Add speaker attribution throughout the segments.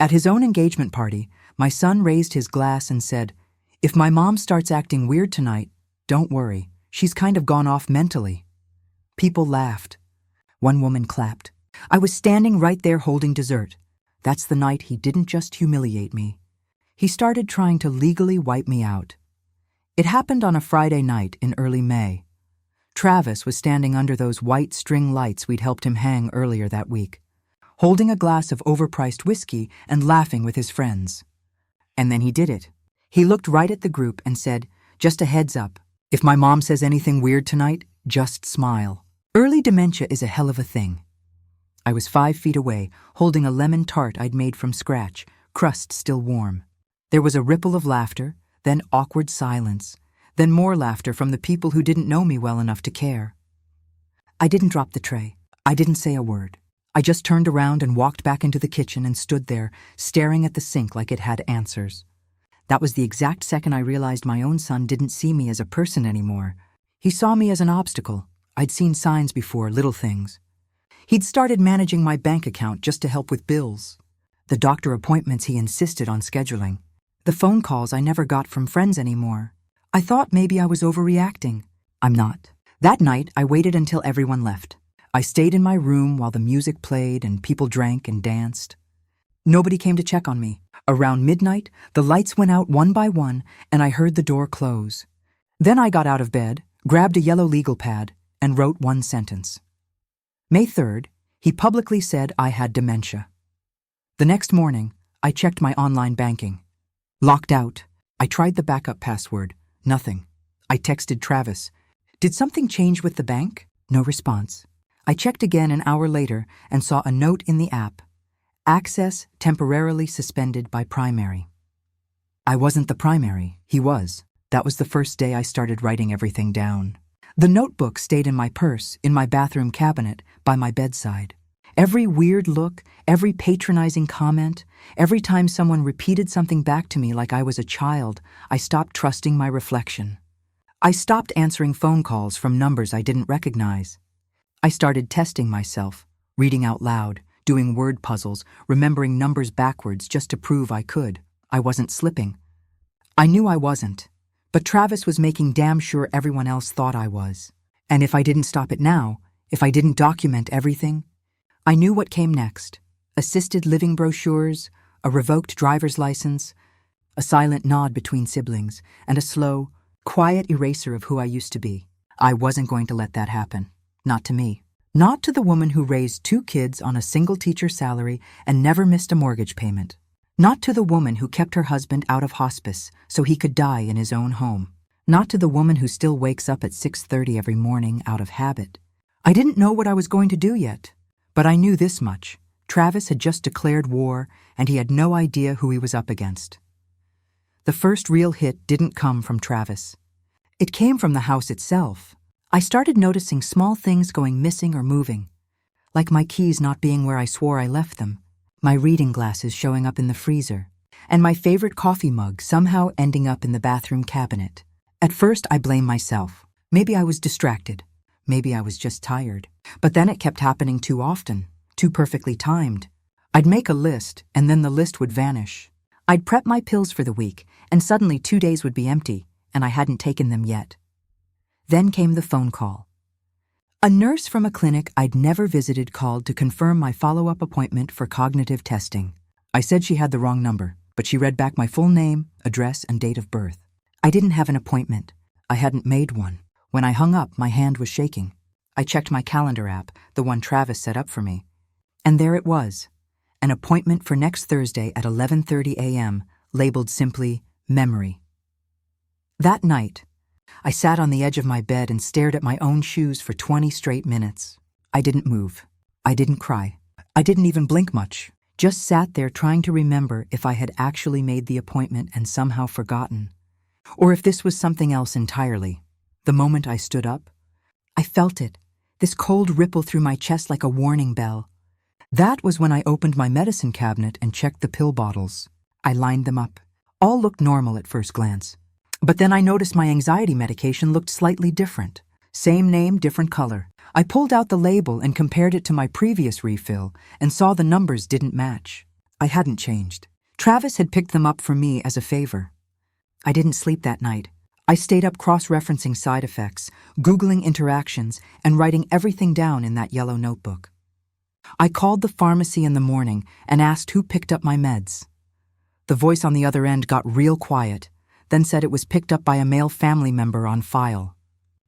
Speaker 1: At his own engagement party, my son raised his glass and said, "If my mom starts acting weird tonight, don't worry, she's kind of gone off mentally." People laughed. One woman clapped. I was standing right there holding dessert. That's the night he didn't just humiliate me. He started trying to legally wipe me out. It happened on a Friday night in early May. Travis was standing under those white string lights we'd helped him hang earlier that week, holding a glass of overpriced whiskey and laughing with his friends. And then he did it. He looked right at the group and said, "Just a heads up, if my mom says anything weird tonight, just smile." Early dementia is a hell of a thing. I was 5 feet away, holding a lemon tart I'd made from scratch, crust still warm. There was a ripple of laughter, then awkward silence, then more laughter from the people who didn't know me well enough to care. I didn't drop the tray. I didn't say a word. I just turned around and walked back into the kitchen and stood there, staring at the sink like it had answers. That was the exact second I realized my own son didn't see me as a person anymore. He saw me as an obstacle. I'd seen signs before, little things. He'd started managing my bank account just to help with bills. The doctor appointments he insisted on scheduling. The phone calls I never got from friends anymore. I thought maybe I was overreacting. I'm not. That night, I waited until everyone left. I stayed in my room while the music played and people drank and danced. Nobody came to check on me. Around midnight, the lights went out one by one, and I heard the door close. Then I got out of bed, grabbed a yellow legal pad, and wrote one sentence. May 3rd, he publicly said I had dementia. The next morning, I checked my online banking. Locked out. I tried the backup password. Nothing. I texted Travis. "Did something change with the bank?" No response. I checked again an hour later and saw a note in the app. Access temporarily suspended by primary. I wasn't the primary. He was. That was the first day I started writing everything down. The notebook stayed in my purse, in my bathroom cabinet, by my bedside. Every weird look, every patronizing comment, every time someone repeated something back to me like I was a child, I stopped trusting my reflection. I stopped answering phone calls from numbers I didn't recognize. I started testing myself, reading out loud, doing word puzzles, remembering numbers backwards just to prove I could. I wasn't slipping. I knew I wasn't, but Travis was making damn sure everyone else thought I was. And if I didn't stop it now, if I didn't document everything, I knew what came next. Assisted living brochures, a revoked driver's license, a silent nod between siblings, and a slow, quiet eraser of who I used to be. I wasn't going to let that happen. Not to me. Not to the woman who raised 2 kids on a single teacher salary and never missed a mortgage payment. Not to the woman who kept her husband out of hospice so he could die in his own home. Not to the woman who still wakes up at 6:30 every morning out of habit. I didn't know what I was going to do yet. But I knew this much. Travis had just declared war, and he had no idea who he was up against. The first real hit didn't come from Travis. It came from the house itself. I started noticing small things going missing or moving, like my keys not being where I swore I left them, my reading glasses showing up in the freezer, and my favorite coffee mug somehow ending up in the bathroom cabinet. At first, I blamed myself. Maybe I was distracted. Maybe I was just tired. But then it kept happening too often, too perfectly timed. I'd make a list, and then the list would vanish. I'd prep my pills for the week, and suddenly 2 days would be empty, and I hadn't taken them yet. Then came the phone call. A nurse from a clinic I'd never visited called to confirm my follow-up appointment for cognitive testing. I said she had the wrong number, but she read back my full name, address, and date of birth. I didn't have an appointment. I hadn't made one. When I hung up, my hand was shaking. I checked my calendar app, the one Travis set up for me. And there it was, an appointment for next Thursday at 11:30 a.m., labeled simply, Memory. That night, I sat on the edge of my bed and stared at my own shoes for 20 straight minutes. I didn't move. I didn't cry. I didn't even blink much. Just sat there trying to remember if I had actually made the appointment and somehow forgotten, or if this was something else entirely. The moment I stood up, I felt it, this cold ripple through my chest like a warning bell. That was when I opened my medicine cabinet and checked the pill bottles. I lined them up. All looked normal at first glance. But then I noticed my anxiety medication looked slightly different. Same name, different color. I pulled out the label and compared it to my previous refill and saw the numbers didn't match. I hadn't changed. Travis had picked them up for me as a favor. I didn't sleep that night. I stayed up cross-referencing side effects, Googling interactions, and writing everything down in that yellow notebook. I called the pharmacy in the morning and asked who picked up my meds. The voice on the other end got real quiet, then said it was picked up by a male family member on file.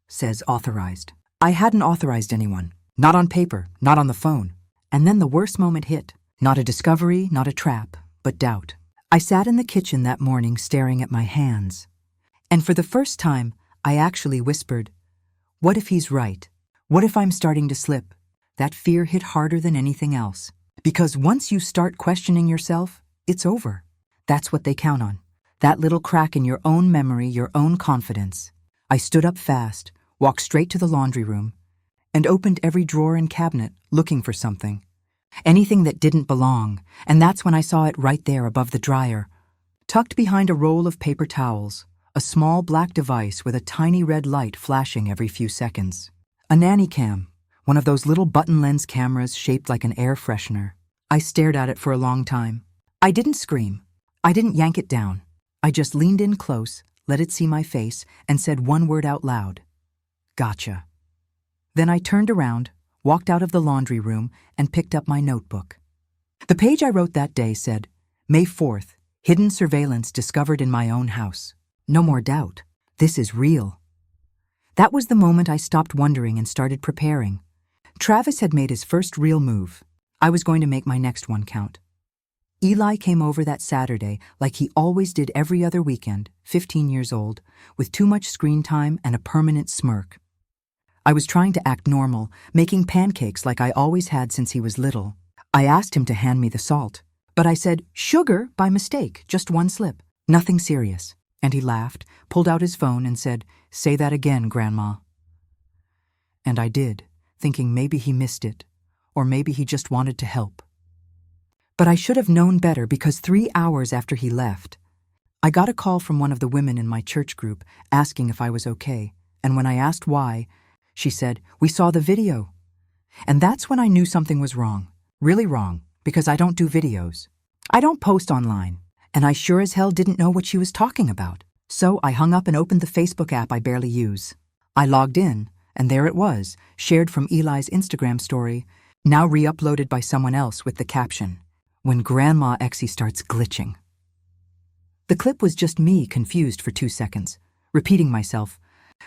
Speaker 1: Says authorized. I hadn't authorized anyone. Not on paper, not on the phone. And then the worst moment hit. Not a discovery, not a trap, but doubt. I sat in the kitchen that morning staring at my hands. And for the first time, I actually whispered, "What if he's right? What if I'm starting to slip?" That fear hit harder than anything else. Because once you start questioning yourself, it's over. That's what they count on. That little crack in your own memory, your own confidence. I stood up fast, walked straight to the laundry room, and opened every drawer and cabinet, looking for something. Anything that didn't belong, and that's when I saw it right there above the dryer. Tucked behind a roll of paper towels, a small black device with a tiny red light flashing every few seconds. A nanny cam, one of those little button lens cameras shaped like an air freshener. I stared at it for a long time. I didn't scream. I didn't yank it down. I just leaned in close, let it see my face, and said one word out loud. Gotcha. Then I turned around, walked out of the laundry room, and picked up my notebook. The page I wrote that day said, May 4th, hidden surveillance discovered in my own house. No more doubt. This is real. That was the moment I stopped wondering and started preparing. Travis had made his first real move. I was going to make my next one count. Eli came over that Saturday like he always did every other weekend, 15 years old, with too much screen time and a permanent smirk. I was trying to act normal, making pancakes like I always had since he was little. I asked him to hand me the salt, but I said, "Sugar," by mistake, just one slip. Nothing serious. And he laughed, pulled out his phone and said, "Say that again, Grandma." And I did, thinking maybe he missed it, or maybe he just wanted to help. But I should have known better because 3 hours after he left, I got a call from one of the women in my church group asking if I was okay, and when I asked why, she said, "We saw the video." And that's when I knew something was wrong, really wrong, because I don't do videos. I don't post online, and I sure as hell didn't know what she was talking about. So I hung up and opened the Facebook app I barely use. I logged in, and there it was, shared from Eli's Instagram story, now re-uploaded by someone else with the caption, "When Grandma Exie starts glitching." The clip was just me confused for 2 seconds, repeating myself,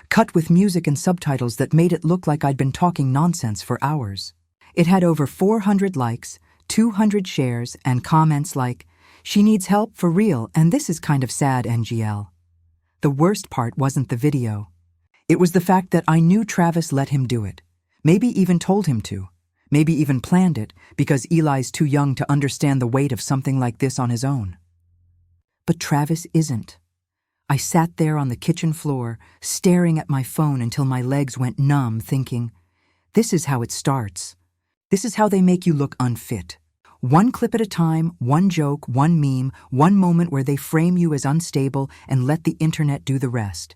Speaker 1: cut with music and subtitles that made it look like I'd been talking nonsense for hours. It had over 400 likes, 200 shares, and comments like, "She needs help for real, and this is kind of sad, NGL." The worst part wasn't the video. It was the fact that I knew Travis let him do it, maybe even told him to, maybe even planned it because Eli's too young to understand the weight of something like this on his own. But Travis isn't. I sat there on the kitchen floor, staring at my phone until my legs went numb, thinking, this is how it starts. This is how they make you look unfit. One clip at a time, one joke, one meme, one moment where they frame you as unstable and let the internet do the rest.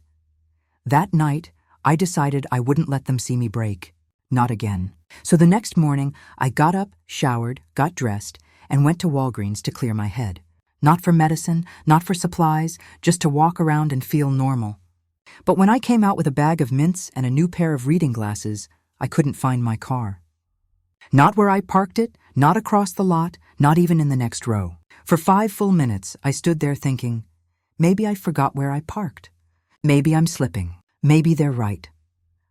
Speaker 1: That night, I decided I wouldn't let them see me break. Not again. So the next morning, I got up, showered, got dressed, and went to Walgreens to clear my head. Not for medicine, not for supplies, just to walk around and feel normal. But when I came out with a bag of mints and a new pair of reading glasses, I couldn't find my car. Not where I parked it, not across the lot, not even in the next row. For 5 full minutes, I stood there thinking, maybe I forgot where I parked. Maybe I'm slipping. Maybe they're right.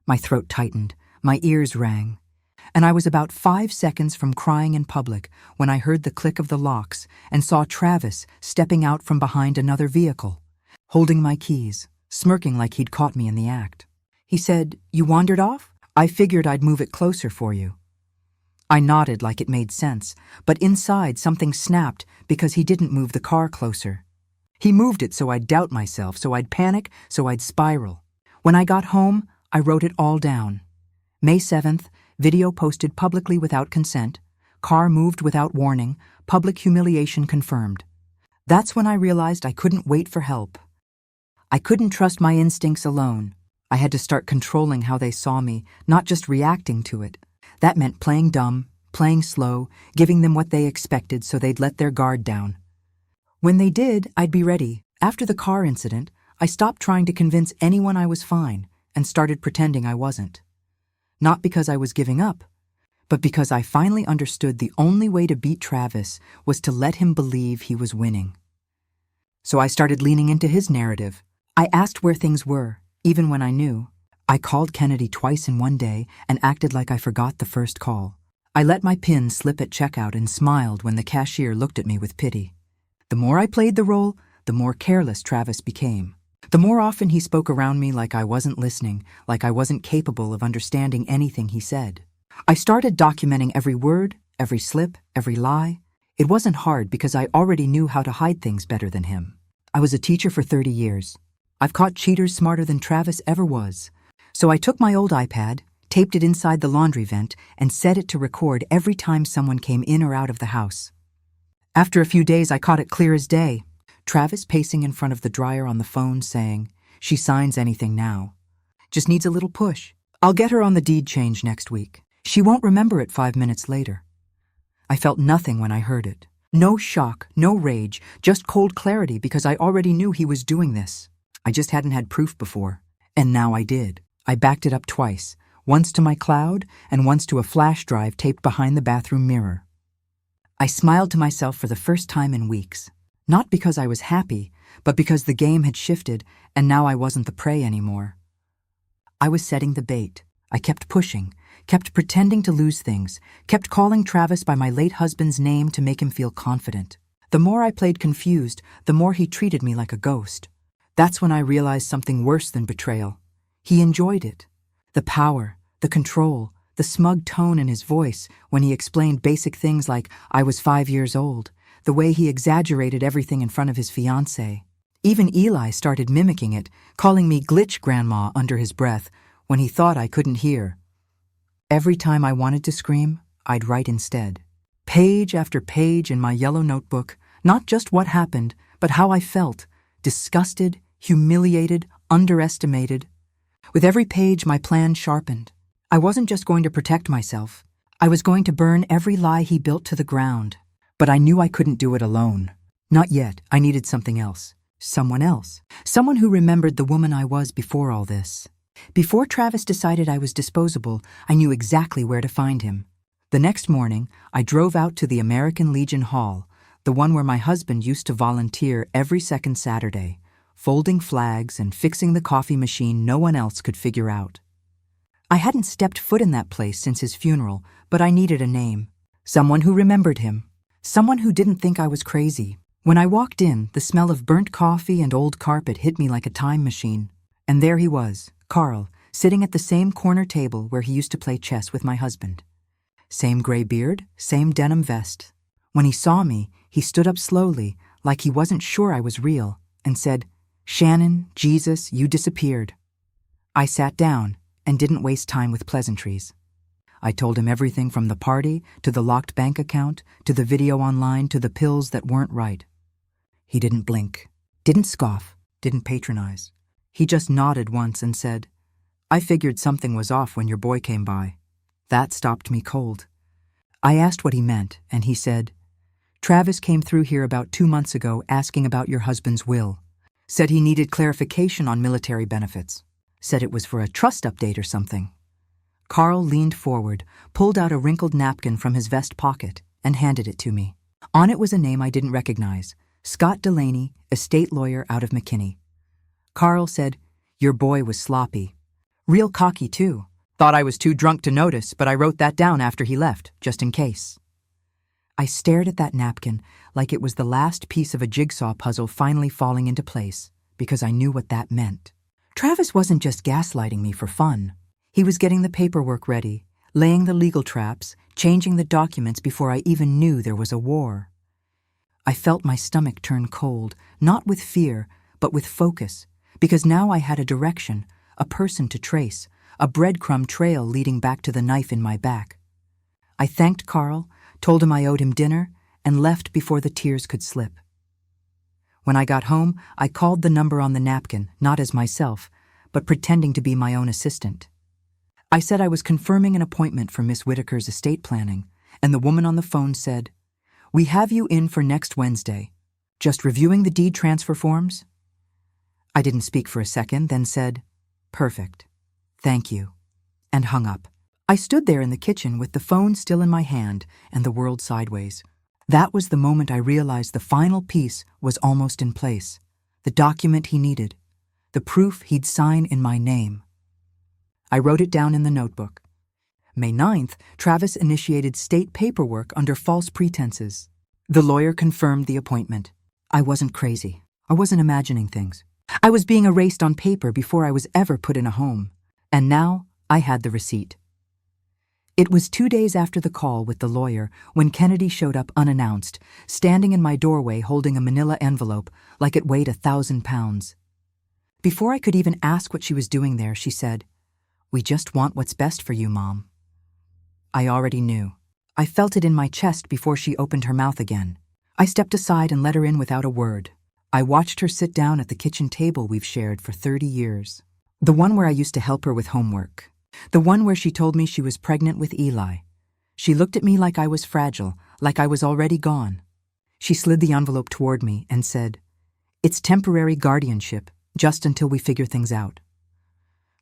Speaker 1: My throat tightened, my ears rang, and I was about 5 seconds from crying in public when I heard the click of the locks and saw Travis stepping out from behind another vehicle, holding my keys, smirking like he'd caught me in the act. He said, "You wandered off? I figured I'd move it closer for you." I nodded like it made sense, but inside something snapped because he didn't move the car closer. He moved it so I'd doubt myself, so I'd panic, so I'd spiral. When I got home, I wrote it all down. May 7th, video posted publicly without consent, car moved without warning, public humiliation confirmed. That's when I realized I couldn't wait for help. I couldn't trust my instincts alone. I had to start controlling how they saw me, not just reacting to it. That meant playing dumb, playing slow, giving them what they expected so they'd let their guard down. When they did, I'd be ready. After the car incident, I stopped trying to convince anyone I was fine and started pretending I wasn't. Not because I was giving up, but because I finally understood the only way to beat Travis was to let him believe he was winning. So I started leaning into his narrative. I asked where things were, even when I knew. I called Kennedy twice in one day and acted like I forgot the first call. I let my PIN slip at checkout and smiled when the cashier looked at me with pity. The more I played the role, the more careless Travis became. The more often he spoke around me like I wasn't listening, like I wasn't capable of understanding anything he said. I started documenting every word, every slip, every lie. It wasn't hard because I already knew how to hide things better than him. I was a teacher for 30 years. I've caught cheaters smarter than Travis ever was. So I took my old iPad, taped it inside the laundry vent, and set it to record every time someone came in or out of the house. After a few days, I caught it clear as day. Travis pacing in front of the dryer on the phone saying, "She signs anything now. Just needs a little push. I'll get her on the deed change next week. She won't remember it 5 minutes later." I felt nothing when I heard it. No shock, no rage, just cold clarity because I already knew he was doing this. I just hadn't had proof before. And now I did. I backed it up twice, once to my cloud and once to a flash drive taped behind the bathroom mirror. I smiled to myself for the first time in weeks. Not because I was happy, but because the game had shifted and now I wasn't the prey anymore. I was setting the bait. I kept pushing, kept pretending to lose things, kept calling Travis by my late husband's name to make him feel confident. The more I played confused, the more he treated me like a ghost. That's when I realized something worse than betrayal. He enjoyed it. The power, the control, the smug tone in his voice when he explained basic things like I was 5 years old, the way he exaggerated everything in front of his fiancée. Even Eli started mimicking it, calling me glitch grandma under his breath when he thought I couldn't hear. Every time I wanted to scream, I'd write instead. Page after page in my yellow notebook, not just what happened, but how I felt, disgusted, humiliated, underestimated. With every page, my plan sharpened. I wasn't just going to protect myself. I was going to burn every lie he built to the ground. But I knew I couldn't do it alone. Not yet. I needed something else. Someone else. Someone who remembered the woman I was before all this. Before Travis decided I was disposable, I knew exactly where to find him. The next morning, I drove out to the American Legion Hall, the one where my husband used to volunteer every second Saturday, folding flags and fixing the coffee machine no one else could figure out. I hadn't stepped foot in that place since his funeral, but I needed a name. Someone who remembered him. Someone who didn't think I was crazy. When I walked in, the smell of burnt coffee and old carpet hit me like a time machine. And there he was, Carl, sitting at the same corner table where he used to play chess with my husband. Same gray beard, same denim vest. When he saw me, he stood up slowly, like he wasn't sure I was real, and said, "Shannon, Jesus, you disappeared." I sat down and didn't waste time with pleasantries. I told him everything from the party, to the locked bank account, to the video online, to the pills that weren't right. He didn't blink, didn't scoff, didn't patronize. He just nodded once and said, "I figured something was off when your boy came by." That stopped me cold. I asked what he meant, and he said, "Travis came through here about 2 months ago asking about your husband's will. Said he needed clarification on military benefits. Said it was for a trust update or something." Carl leaned forward, pulled out a wrinkled napkin from his vest pocket, and handed it to me. On it was a name I didn't recognize, Scott Delaney, estate lawyer out of McKinney. Carl said, "Your boy was sloppy. Real cocky, too. Thought I was too drunk to notice, but I wrote that down after he left, just in case." I stared at that napkin like it was the last piece of a jigsaw puzzle finally falling into place, because I knew what that meant. Travis wasn't just gaslighting me for fun. He was getting the paperwork ready, laying the legal traps, changing the documents before I even knew there was a war. I felt my stomach turn cold, not with fear, but with focus, because now I had a direction, a person to trace, a breadcrumb trail leading back to the knife in my back. I thanked Carl, told him I owed him dinner, and left before the tears could slip. When I got home, I called the number on the napkin, not as myself, but pretending to be my own assistant. I said I was confirming an appointment for Miss Whitaker's estate planning, and the woman on the phone said, "We have you in for next Wednesday. Just reviewing the deed transfer forms?" I didn't speak for a second, then said, "Perfect. Thank you," and hung up. I stood there in the kitchen with the phone still in my hand and the world sideways. That was the moment I realized the final piece was almost in place. The document he needed. The proof he'd sign in my name. I wrote it down in the notebook. May 9th, Travis initiated state paperwork under false pretenses. The lawyer confirmed the appointment. I wasn't crazy. I wasn't imagining things. I was being erased on paper before I was ever put in a home. And now I had the receipt. It was 2 days after the call with the lawyer when Kennedy showed up unannounced, standing in my doorway holding a manila envelope like it weighed 1,000 pounds. Before I could even ask what she was doing there, she said, "We just want what's best for you, Mom." I already knew. I felt it in my chest before she opened her mouth again. I stepped aside and let her in without a word. I watched her sit down at the kitchen table we've shared for 30 years. The one where I used to help her with homework. The one where she told me she was pregnant with Eli. She looked at me like I was fragile, like I was already gone. She slid the envelope toward me and said, "It's temporary guardianship, just until we figure things out."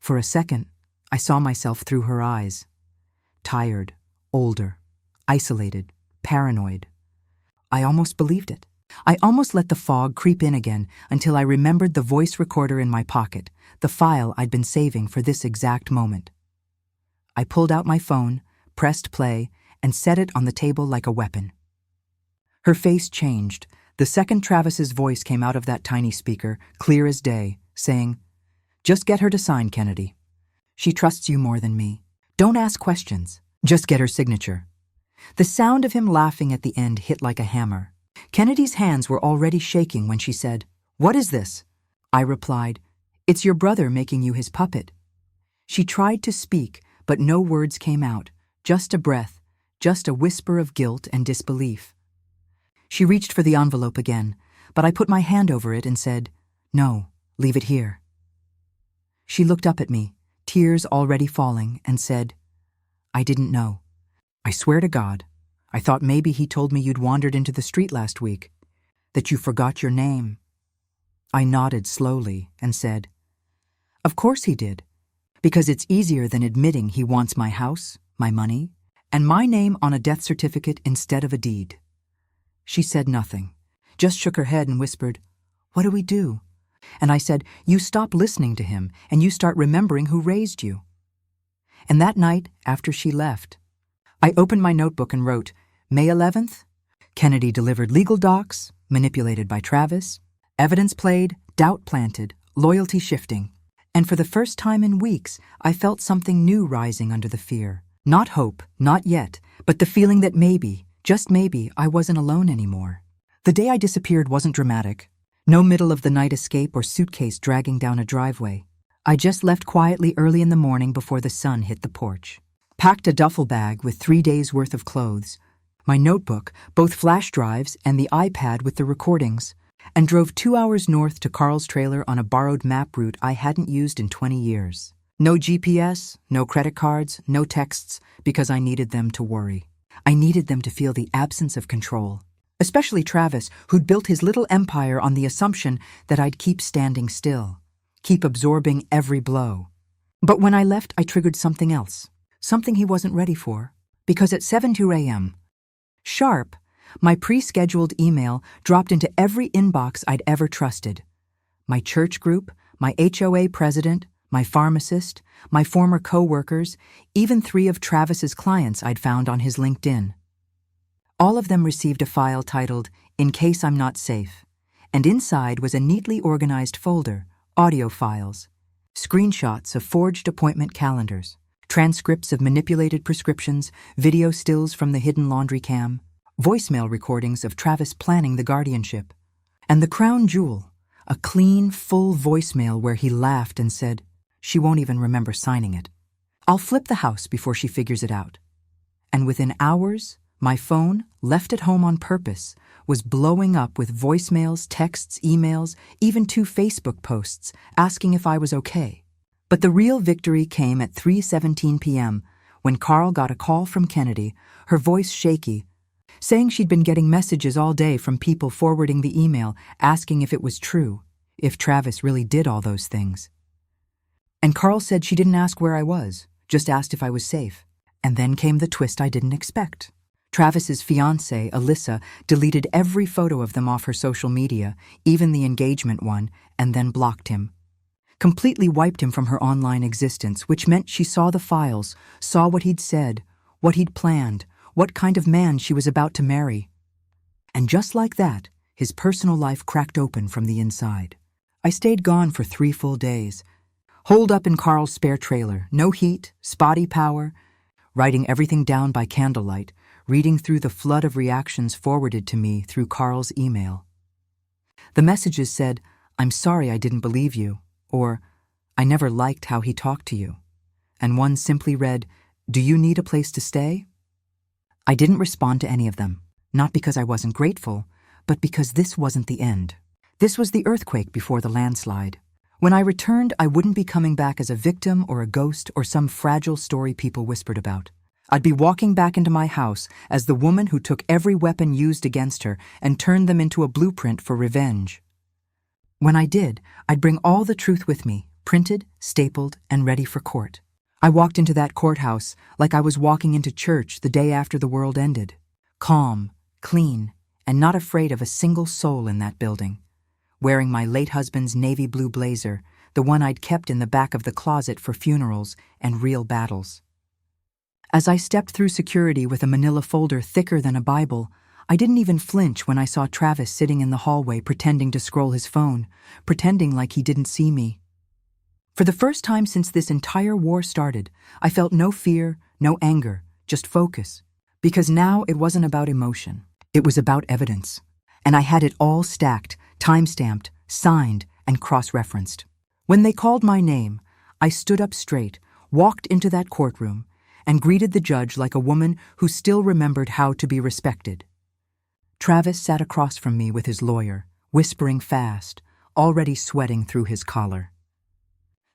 Speaker 1: For a second, I saw myself through her eyes. Tired, older, isolated, paranoid. I almost believed it. I almost let the fog creep in again until I remembered the voice recorder in my pocket, the file I'd been saving for this exact moment. I pulled out my phone, pressed play, and set it on the table like a weapon. Her face changed. The second Travis's voice came out of that tiny speaker, clear as day, saying, "Just get her to sign, Kennedy. She trusts you more than me. Don't ask questions. Just get her signature." The sound of him laughing at the end hit like a hammer. Kennedy's hands were already shaking when she said, "What is this?" I replied, "It's your brother making you his puppet." She tried to speak, but no words came out, just a breath, just a whisper of guilt and disbelief. She reached for the envelope again, but I put my hand over it and said, "No, leave it here." She looked up at me, tears already falling, and said, "I didn't know. I swear to God, I thought maybe he told me you'd wandered into the street last week, that you forgot your name." I nodded slowly and said, "Of course he did, because it's easier than admitting he wants my house, my money, and my name on a death certificate instead of a deed." She said nothing, just shook her head and whispered, "What do we do?" And I said, "You stop listening to him and you start remembering who raised you." And that night, after she left, I opened my notebook and wrote, May 11th, Kennedy delivered legal docs, manipulated by Travis, evidence played, doubt planted, loyalty shifting. And for the first time in weeks, I felt something new rising under the fear. Not hope, not yet, but the feeling that maybe, just maybe, I wasn't alone anymore. The day I disappeared wasn't dramatic. No middle-of-the-night escape or suitcase dragging down a driveway. I just left quietly early in the morning before the sun hit the porch. Packed a duffel bag with 3 days' worth of clothes, my notebook, both flash drives and the iPad with the recordings, and drove 2 hours north to Carl's trailer on a borrowed map route I hadn't used in 20 years. No GPS, no credit cards, no texts, because I needed them to worry. I needed them to feel the absence of control. Especially Travis, who'd built his little empire on the assumption that I'd keep standing still, keep absorbing every blow. But when I left, I triggered something else. Something he wasn't ready for, because at 7:02 a.m., sharp, my pre-scheduled email dropped into every inbox I'd ever trusted. My church group, my HOA president, my pharmacist, my former co-workers, even 3 of Travis's clients I'd found on his LinkedIn. All of them received a file titled, In Case I'm Not Safe, and inside was a neatly organized folder, audio files, screenshots of forged appointment calendars, transcripts of manipulated prescriptions, video stills from the hidden laundry cam, voicemail recordings of Travis planning the guardianship, and the crown jewel, a clean, full voicemail where he laughed and said, she won't even remember signing it. I'll flip the house before she figures it out. And within hours, my phone, left at home on purpose, was blowing up with voicemails, texts, emails, even 2 Facebook posts asking if I was okay. But the real victory came at 3:17 p.m. when Carl got a call from Kennedy, her voice shaky, saying she'd been getting messages all day from people forwarding the email asking if it was true, if Travis really did all those things. And Carl said she didn't ask where I was, just asked if I was safe. And then came the twist I didn't expect. Travis's fiancée, Alyssa, deleted every photo of them off her social media, even the engagement one, and then blocked him. Completely wiped him from her online existence, which meant she saw the files, saw what he'd said, what he'd planned, what kind of man she was about to marry. And just like that, his personal life cracked open from the inside. I stayed gone for 3 full days, holed up in Carl's spare trailer, no heat, spotty power, writing everything down by candlelight, reading through the flood of reactions forwarded to me through Carl's email. The messages said, "I'm sorry I didn't believe you," or "I never liked how he talked to you." And one simply read, "Do you need a place to stay?" I didn't respond to any of them, not because I wasn't grateful, but because this wasn't the end. This was the earthquake before the landslide. When I returned, I wouldn't be coming back as a victim or a ghost or some fragile story people whispered about. I'd be walking back into my house as the woman who took every weapon used against her and turned them into a blueprint for revenge. When I did, I'd bring all the truth with me, printed, stapled, and ready for court. I walked into that courthouse like I was walking into church the day after the world ended, calm, clean, and not afraid of a single soul in that building. Wearing my late husband's navy blue blazer, the one I'd kept in the back of the closet for funerals and real battles. As I stepped through security with a manila folder thicker than a Bible, I didn't even flinch when I saw Travis sitting in the hallway pretending to scroll his phone, pretending like he didn't see me. For the first time since this entire war started, I felt no fear, no anger, just focus. Because now it wasn't about emotion. It was about evidence. And I had it all stacked, time-stamped, signed, and cross-referenced. When they called my name, I stood up straight, walked into that courtroom, and greeted the judge like a woman who still remembered how to be respected. Travis sat across from me with his lawyer, whispering fast, already sweating through his collar.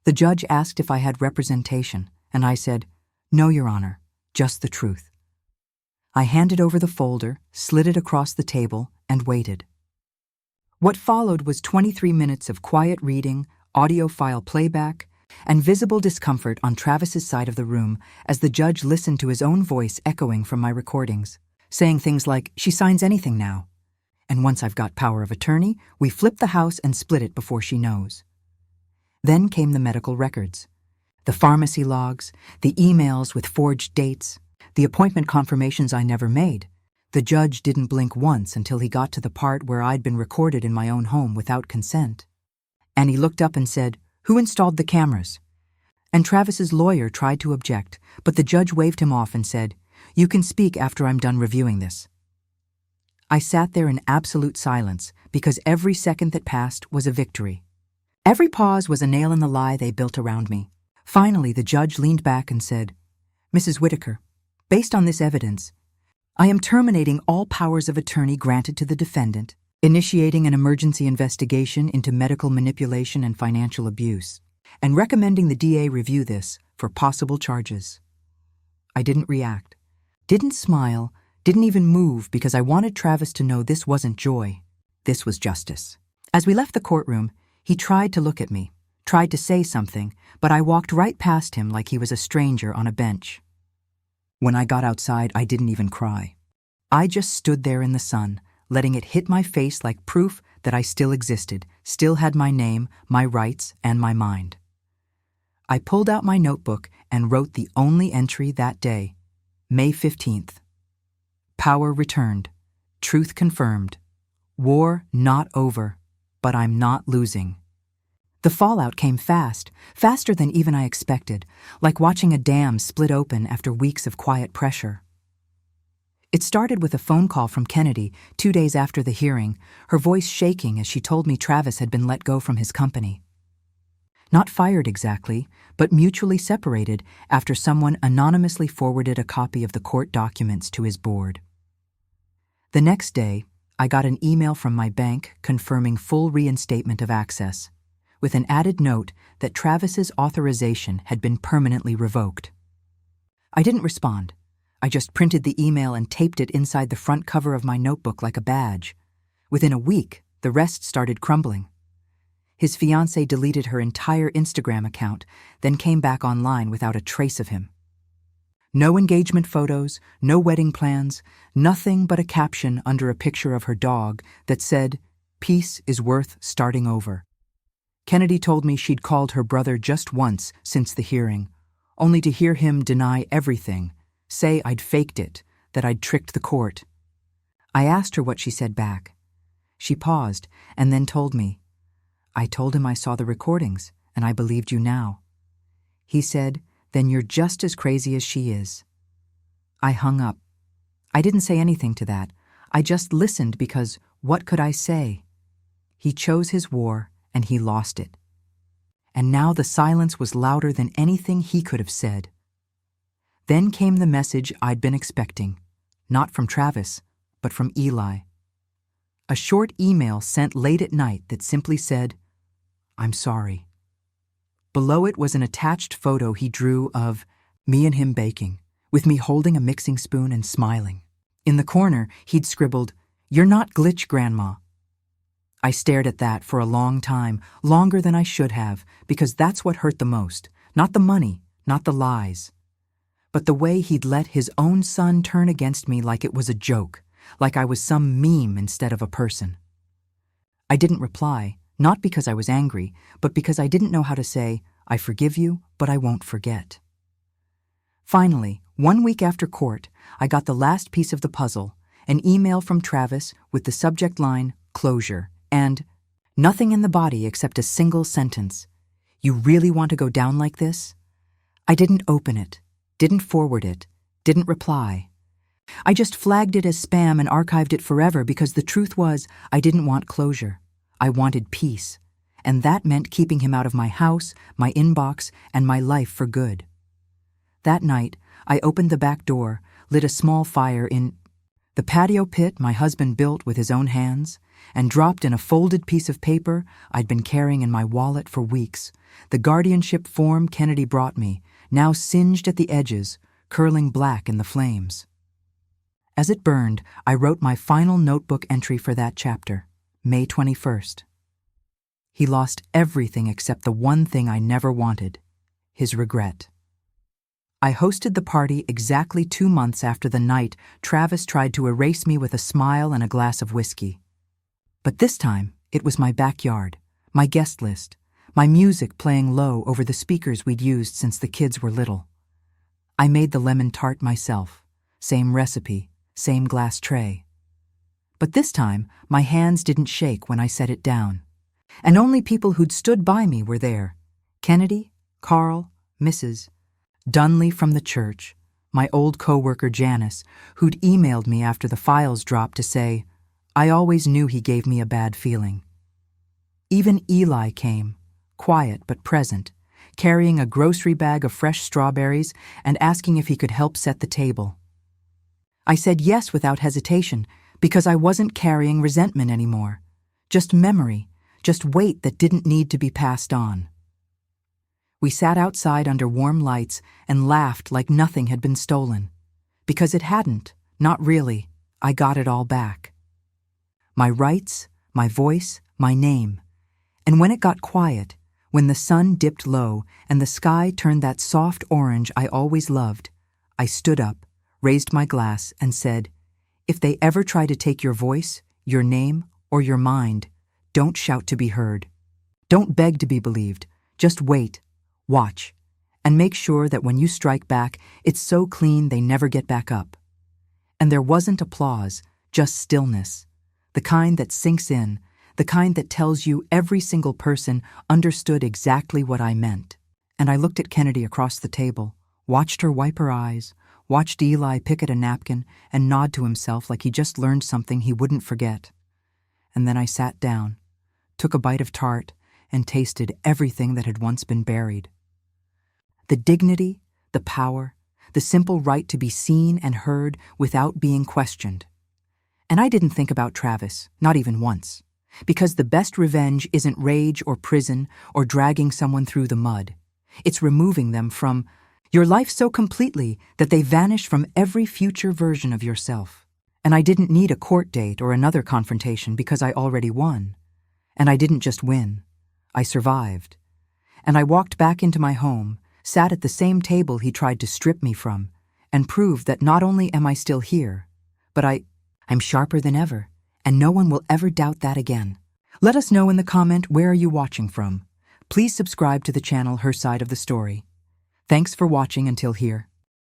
Speaker 1: The judge asked if I had representation, and I said, "No, Your Honor, just the truth." I handed over the folder, slid it across the table, and waited. What followed was 23 minutes of quiet reading, audio file playback, and visible discomfort on Travis's side of the room as the judge listened to his own voice echoing from my recordings, saying things like, "She signs anything now. And once I've got power of attorney, we flip the house and split it before she knows." Then came the medical records, the pharmacy logs, the emails with forged dates, the appointment confirmations I never made. The judge didn't blink once until he got to the part where I'd been recorded in my own home without consent. And he looked up and said, "Who installed the cameras?" And Travis's lawyer tried to object, but the judge waved him off and said, "You can speak after I'm done reviewing this." I sat there in absolute silence because every second that passed was a victory. Every pause was a nail in the lie they built around me. Finally, the judge leaned back and said, "Mrs. Whitaker, based on this evidence, I am terminating all powers of attorney granted to the defendant, initiating an emergency investigation into medical manipulation and financial abuse, and recommending the DA review this for possible charges." I didn't react, didn't smile, didn't even move because I wanted Travis to know this wasn't joy. This was justice. As we left the courtroom, he tried to look at me, tried to say something, but I walked right past him like he was a stranger on a bench. When I got outside, I didn't even cry. I just stood there in the sun, letting it hit my face like proof that I still existed, still had my name, my rights, and my mind. I pulled out my notebook and wrote the only entry that day, May 15th. Power returned. Truth confirmed. War not over, but I'm not losing. The fallout came fast, faster than even I expected, like watching a dam split open after weeks of quiet pressure. It started with a phone call from Kennedy 2 days after the hearing, her voice shaking as she told me Travis had been let go from his company. Not fired exactly, but mutually separated after someone anonymously forwarded a copy of the court documents to his board. The next day, I got an email from my bank confirming full reinstatement of access, with an added note that Travis's authorization had been permanently revoked. I didn't respond. I just printed the email and taped it inside the front cover of my notebook like a badge. Within a week, the rest started crumbling. His fiancée deleted her entire Instagram account, then came back online without a trace of him. No engagement photos, no wedding plans, nothing but a caption under a picture of her dog that said, "Peace is worth starting over." Kennedy told me she'd called her brother just once since the hearing, only to hear him deny everything, say I'd faked it, that I'd tricked the court. I asked her what she said back. She paused and then told me, "I told him I saw the recordings, and I believed you now." He said, "Then you're just as crazy as she is." I hung up. I didn't say anything to that. I just listened because what could I say? He chose his war, and he lost it. And now the silence was louder than anything he could have said. Then came the message I'd been expecting, not from Travis, but from Eli. A short email sent late at night that simply said, "I'm sorry." Below it was an attached photo he drew of me and him baking, with me holding a mixing spoon and smiling. In the corner, he'd scribbled, "You're not glitch, Grandma." I stared at that for a long time, longer than I should have, because that's what hurt the most, not the money, not the lies. But the way he'd let his own son turn against me like it was a joke, like I was some meme instead of a person. I didn't reply, not because I was angry, but because I didn't know how to say, "I forgive you, but I won't forget." Finally, 1 week after court, I got the last piece of the puzzle, an email from Travis with the subject line, "Closure," and nothing in the body except a single sentence. "You really want to go down like this?" I didn't open it, didn't forward it, didn't reply. I just flagged it as spam and archived it forever because the truth was I didn't want closure. I wanted peace, and that meant keeping him out of my house, my inbox, and my life for good. That night, I opened the back door, lit a small fire in the patio pit my husband built with his own hands, and dropped in a folded piece of paper I'd been carrying in my wallet for weeks, the guardianship form Kennedy brought me, now singed at the edges, curling black in the flames. As it burned, I wrote my final notebook entry for that chapter, May 21st. He lost everything except the one thing I never wanted, his regret. I hosted the party exactly 2 months after the night Travis tried to erase me with a smile and a glass of whiskey. But this time, it was my backyard, my guest list, my music playing low over the speakers we'd used since the kids were little. I made the lemon tart myself, same recipe, same glass tray. But this time, my hands didn't shake when I set it down. And only people who'd stood by me were there. Kennedy, Carl, Mrs. Dunley from the church, my old co-worker Janice, who'd emailed me after the files dropped to say, "I always knew he gave me a bad feeling." Even Eli came, quiet but present, carrying a grocery bag of fresh strawberries and asking if he could help set the table. I said yes without hesitation because I wasn't carrying resentment anymore, just memory, just weight that didn't need to be passed on. We sat outside under warm lights and laughed like nothing had been stolen. Because it hadn't, not really. I got it all back. My rights, my voice, my name. And when it got quiet, when the sun dipped low and the sky turned that soft orange I always loved, I stood up, raised my glass, and said, "If they ever try to take your voice, your name, or your mind, don't shout to be heard. Don't beg to be believed. Just wait. Watch, and make sure that when you strike back, it's so clean they never get back up." And there wasn't applause, just stillness, the kind that sinks in, the kind that tells you every single person understood exactly what I meant. And I looked at Kennedy across the table, watched her wipe her eyes, watched Eli pick at a napkin and nod to himself like he just learned something he wouldn't forget. And then I sat down, took a bite of tart, and tasted everything that had once been buried. The dignity, the power, the simple right to be seen and heard without being questioned. And I didn't think about Travis, not even once, because the best revenge isn't rage or prison or dragging someone through the mud. It's removing them from, Your life so completely that they vanish from every future version of yourself. And I didn't need a court date or another confrontation because I already won. And I didn't just win. I survived. And I walked back into my home, sat at the same table he tried to strip me from, and proved that not only am I still here, but I'm sharper than ever, and no one will ever doubt that again. Let us know in the comment where are you watching from. Please subscribe to the channel Her Side of the Story. Thanks for watching until here.